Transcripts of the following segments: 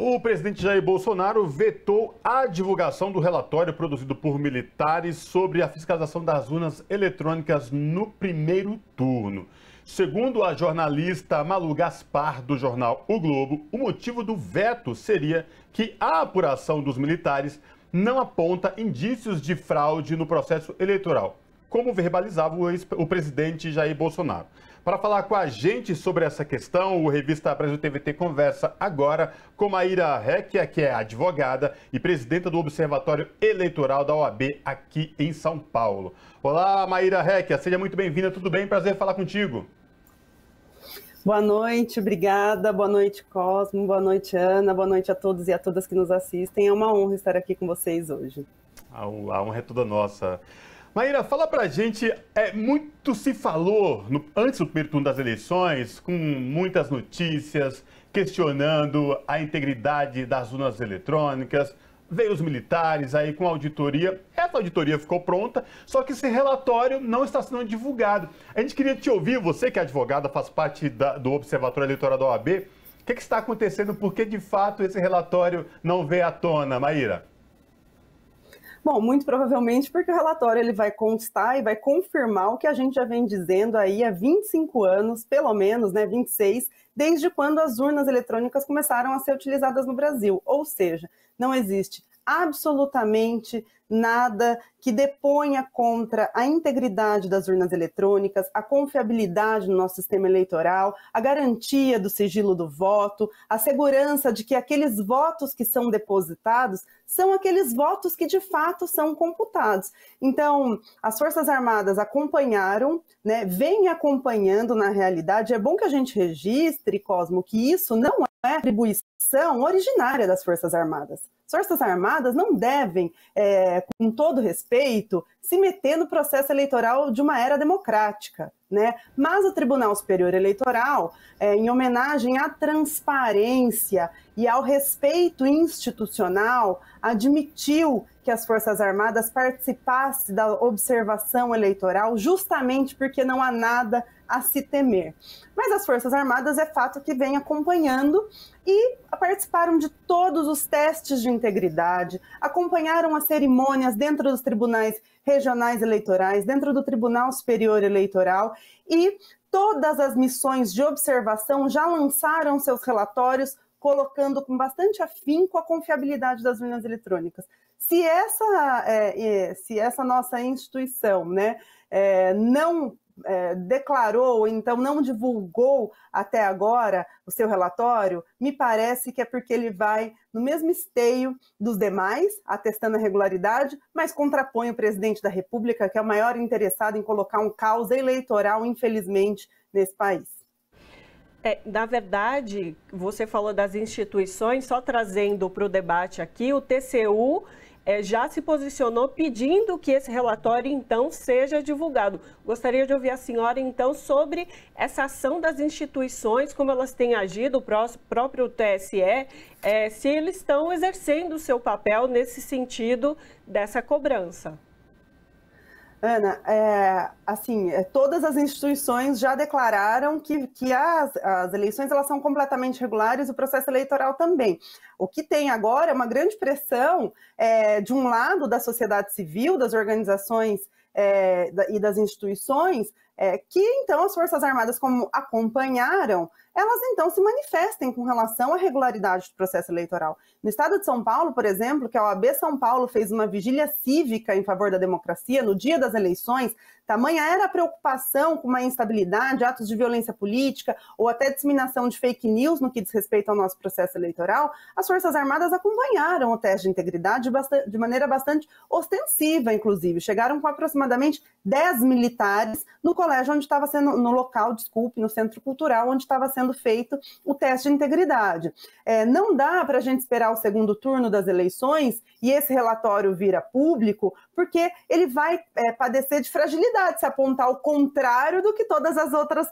O presidente Jair Bolsonaro vetou a divulgação do relatório produzido por militares sobre a fiscalização das urnas eletrônicas no primeiro turno. Segundo a jornalista Malu Gaspar, do jornal O Globo, o motivo do veto seria que a apuração dos militares não aponta indícios de fraude no processo eleitoral, como verbalizava o presidente Jair Bolsonaro. Para falar com a gente sobre essa questão, o Revista Brasil TVT conversa agora com Maíra Recchia, que é advogada e presidenta do Observatório Eleitoral da OAB aqui em São Paulo. Olá, Maíra Recchia, seja muito bem-vinda, tudo bem? Prazer falar contigo. Boa noite, obrigada. Boa noite, Cosmo. Boa noite, Ana. Boa noite a todos e a todas que nos assistem. É uma honra estar aqui com vocês hoje. A honra é toda nossa. Maíra, fala pra gente, muito se falou antes do primeiro turno das eleições, com muitas notícias, questionando a integridade das urnas eletrônicas, veio os militares aí com auditoria, essa auditoria ficou pronta, só que esse relatório não está sendo divulgado. A gente queria te ouvir, você que é advogada, faz parte do Observatório Eleitoral da OAB, o que está acontecendo, por que de fato esse relatório não veio à tona, Maíra? Bom, muito provavelmente porque o relatório ele vai constar e vai confirmar o que a gente já vem dizendo aí há 25 anos, pelo menos, 26, desde quando as urnas eletrônicas começaram a ser utilizadas no Brasil. Ou seja, não existe absolutamente nada que deponha contra a integridade das urnas eletrônicas, a confiabilidade no nosso sistema eleitoral, a garantia do sigilo do voto, a segurança de que aqueles votos que são depositados são aqueles votos que de fato são computados. Então, as Forças Armadas acompanharam, vêm acompanhando na realidade. É bom que a gente registre, Cosmo, que isso não é atribuição originária das Forças Armadas. As Forças Armadas não devem, com todo respeito, se meter no processo eleitoral de uma era democrática, Mas o Tribunal Superior Eleitoral, em homenagem à transparência e ao respeito institucional, admitiu que as Forças Armadas participassem da observação eleitoral justamente porque não há nada a se temer. Mas as Forças Armadas é fato que vem acompanhando e participaram de todos os testes de integridade, acompanharam as cerimônias dentro dos tribunais regionais eleitorais, dentro do Tribunal Superior Eleitoral e todas as missões de observação já lançaram seus relatórios colocando com bastante afinco a confiabilidade das urnas eletrônicas. Se essa nossa instituição não declarou, ou então não divulgou até agora o seu relatório, me parece que é porque ele vai no mesmo esteio dos demais, atestando a regularidade, mas contrapõe o presidente da República, que é o maior interessado em colocar um caos eleitoral, infelizmente, nesse país. Na verdade, você falou das instituições, só trazendo para o debate aqui, o TCU já se posicionou pedindo que esse relatório, então, seja divulgado. Gostaria de ouvir a senhora, então, sobre essa ação das instituições, como elas têm agido, o próprio TSE, se eles estão exercendo o seu papel nesse sentido dessa cobrança. Ana, todas as instituições já declararam que as eleições elas são completamente regulares e o processo eleitoral também. O que tem agora é uma grande pressão de um lado da sociedade civil, das organizações e das instituições, que então as Forças Armadas, como acompanharam, elas então se manifestem com relação à regularidade do processo eleitoral. No estado de São Paulo, por exemplo, que a OAB São Paulo fez uma vigília cívica em favor da democracia no dia das eleições, tamanha era a preocupação com uma instabilidade, atos de violência política ou até disseminação de fake news no que diz respeito ao nosso processo eleitoral, as Forças Armadas acompanharam o teste de integridade de maneira bastante ostensiva, inclusive. Chegaram com aproximadamente 10 militares no colégio onde estava sendo, no local, no Centro Cultural, onde estava sendo feito o teste de integridade. Não dá para a gente esperar o segundo turno das eleições e esse relatório vir a público, porque ele vai padecer de fragilidade se apontar o contrário do que todas as outras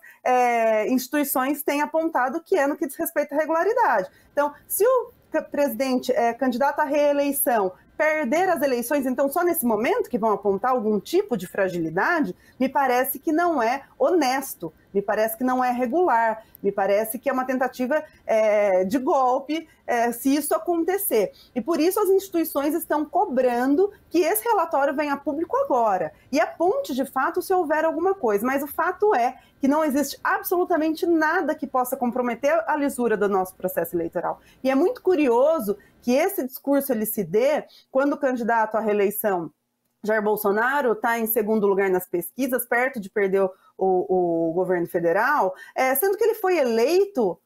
instituições têm apontado, que é no que diz respeito à regularidade. Então, se o presidente candidato à reeleição perder as eleições, então só nesse momento que vão apontar algum tipo de fragilidade, me parece que não é honesto, me parece que não é regular, me parece que é uma tentativa de golpe se isso acontecer. E por isso as instituições estão cobrando que esse relatório venha a público agora e aponte de fato se houver alguma coisa, mas o fato é que não existe absolutamente nada que possa comprometer a lisura do nosso processo eleitoral. E é muito curioso que esse discurso ele se dê quando o candidato à reeleição, Jair Bolsonaro, está em segundo lugar nas pesquisas, perto de perder o governo federal, sendo que ele foi eleito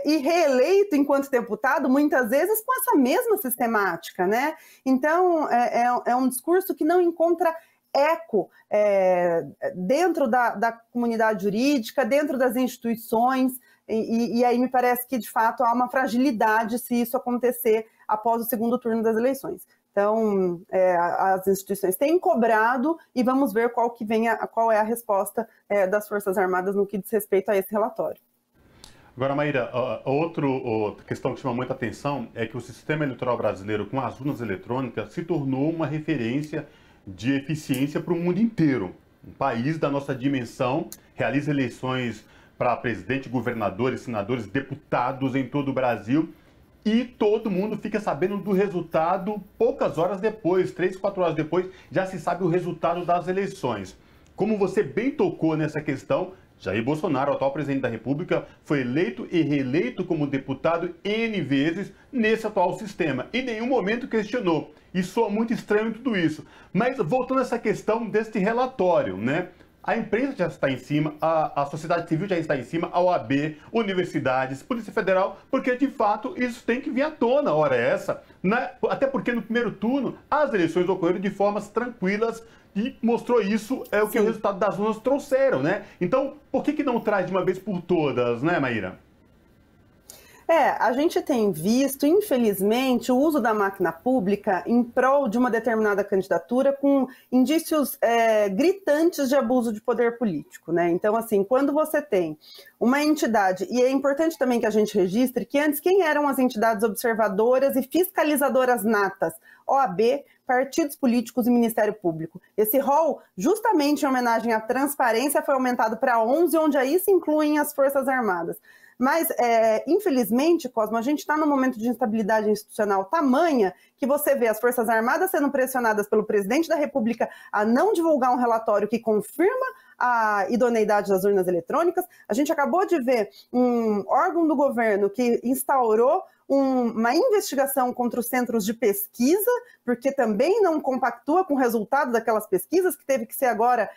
e reeleito enquanto deputado, muitas vezes com essa mesma sistemática, né? Então, é um discurso que não encontra eco dentro da comunidade jurídica, dentro das instituições, e aí me parece que, de fato, há uma fragilidade se isso acontecer após o segundo turno das eleições. Então, as instituições têm cobrado e vamos ver qual é a resposta das Forças Armadas no que diz respeito a esse relatório. Agora, Maíra, outra questão que chama muita atenção é que o sistema eleitoral brasileiro com as urnas eletrônicas se tornou uma referência de eficiência para o mundo inteiro. Um país da nossa dimensão realiza eleições para presidente, governadores, senadores, deputados em todo o Brasil e todo mundo fica sabendo do resultado poucas horas depois, 3, 4 horas depois, já se sabe o resultado das eleições. Como você bem tocou nessa questão, Jair Bolsonaro, o atual presidente da República, foi eleito e reeleito como deputado N vezes nesse atual sistema. Em nenhum momento questionou. E soa muito estranho tudo isso. Mas voltando a essa questão deste relatório, né? A imprensa já está em cima, a sociedade civil já está em cima, a OAB, universidades, Polícia Federal, porque de fato isso tem que vir à tona, hora essa, né? Até porque no primeiro turno as eleições ocorreram de formas tranquilas e mostrou isso, o que o resultado das urnas trouxeram, né? Então, por que não traz de uma vez por todas, né, Maíra? A gente tem visto, infelizmente, o uso da máquina pública em prol de uma determinada candidatura com indícios gritantes de abuso de poder político, né? Então, assim, quando você tem uma entidade, e é importante também que a gente registre que antes quem eram as entidades observadoras e fiscalizadoras natas? OAB, partidos políticos e Ministério Público. Esse rol, justamente em homenagem à transparência, foi aumentado para 11, onde aí se incluem as Forças Armadas. Mas, infelizmente, Cosmo, a gente está num momento de instabilidade institucional tamanha que você vê as Forças Armadas sendo pressionadas pelo presidente da República a não divulgar um relatório que confirma a idoneidade das urnas eletrônicas. A gente acabou de ver um órgão do governo que instaurou uma investigação contra os centros de pesquisa, porque também não compactua com o resultado daquelas pesquisas, que teve que ser agora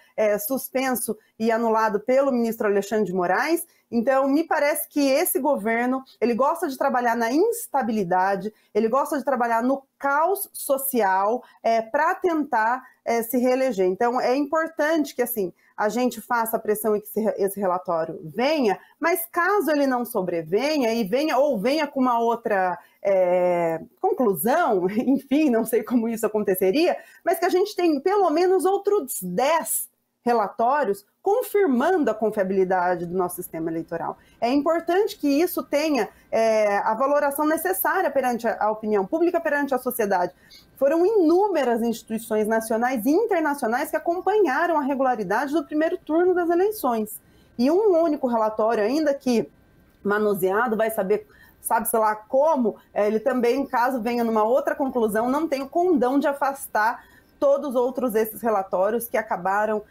suspenso e anulado pelo ministro Alexandre de Moraes. Então, me parece que esse governo, ele gosta de trabalhar na instabilidade, ele gosta de trabalhar no caos social para tentar se reeleger. Então, é importante que, assim, a gente faça a pressão e que esse relatório venha, mas caso ele não sobrevenha e venha com uma outra conclusão, enfim, não sei como isso aconteceria, mas que a gente tem pelo menos outros 10 relatórios confirmando a confiabilidade do nosso sistema eleitoral. É importante que isso tenha a valoração necessária perante a opinião pública, perante a sociedade. Foram inúmeras instituições nacionais e internacionais que acompanharam a regularidade do primeiro turno das eleições. E um único relatório, ainda que manuseado, vai saber, sabe-se lá como, ele também, caso venha numa outra conclusão, não tem o condão de afastar todos os outros esses relatórios que acabaram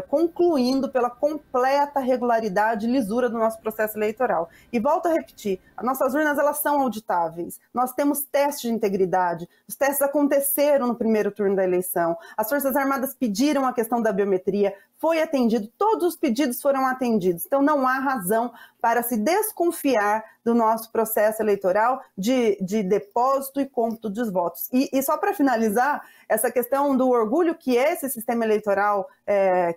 concluindo pela completa regularidade e lisura do nosso processo eleitoral. E volto a repetir, as nossas urnas elas são auditáveis, nós temos testes de integridade, os testes aconteceram no primeiro turno da eleição, as Forças Armadas pediram a questão da biometria, foi atendido, todos os pedidos foram atendidos, então não há razão para se desconfiar do nosso processo eleitoral de depósito e cômputo dos votos. E só para finalizar, essa questão do orgulho que esse sistema eleitoral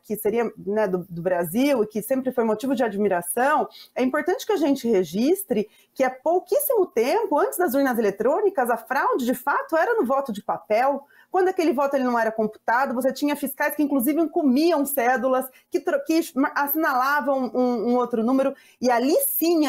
que seria, né, do Brasil e que sempre foi motivo de admiração, é importante que a gente registre que há pouquíssimo tempo, antes das urnas eletrônicas, a fraude de fato era no voto de papel. Quando aquele voto ele não era computado, você tinha fiscais que inclusive encomiam cédulas, que assinalavam um outro número, e ali sim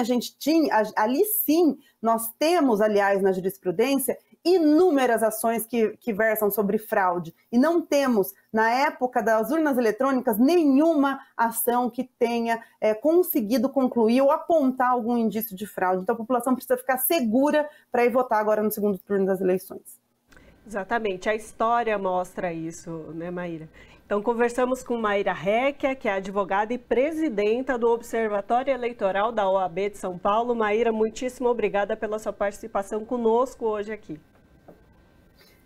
nós temos, aliás, na jurisprudência, inúmeras ações que versam sobre fraude. E não temos, na época das urnas eletrônicas, nenhuma ação que tenha conseguido concluir ou apontar algum indício de fraude. Então a população precisa ficar segura para ir votar agora no segundo turno das eleições. Exatamente, a história mostra isso, né, Maíra? Então, conversamos com Maíra Recchia, que é advogada e presidenta do Observatório Eleitoral da OAB de São Paulo. Maíra, muitíssimo obrigada pela sua participação conosco hoje aqui.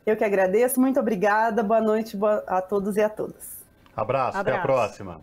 Eu que agradeço, muito obrigada, boa noite a todos e a todas. Abraço. Até a próxima.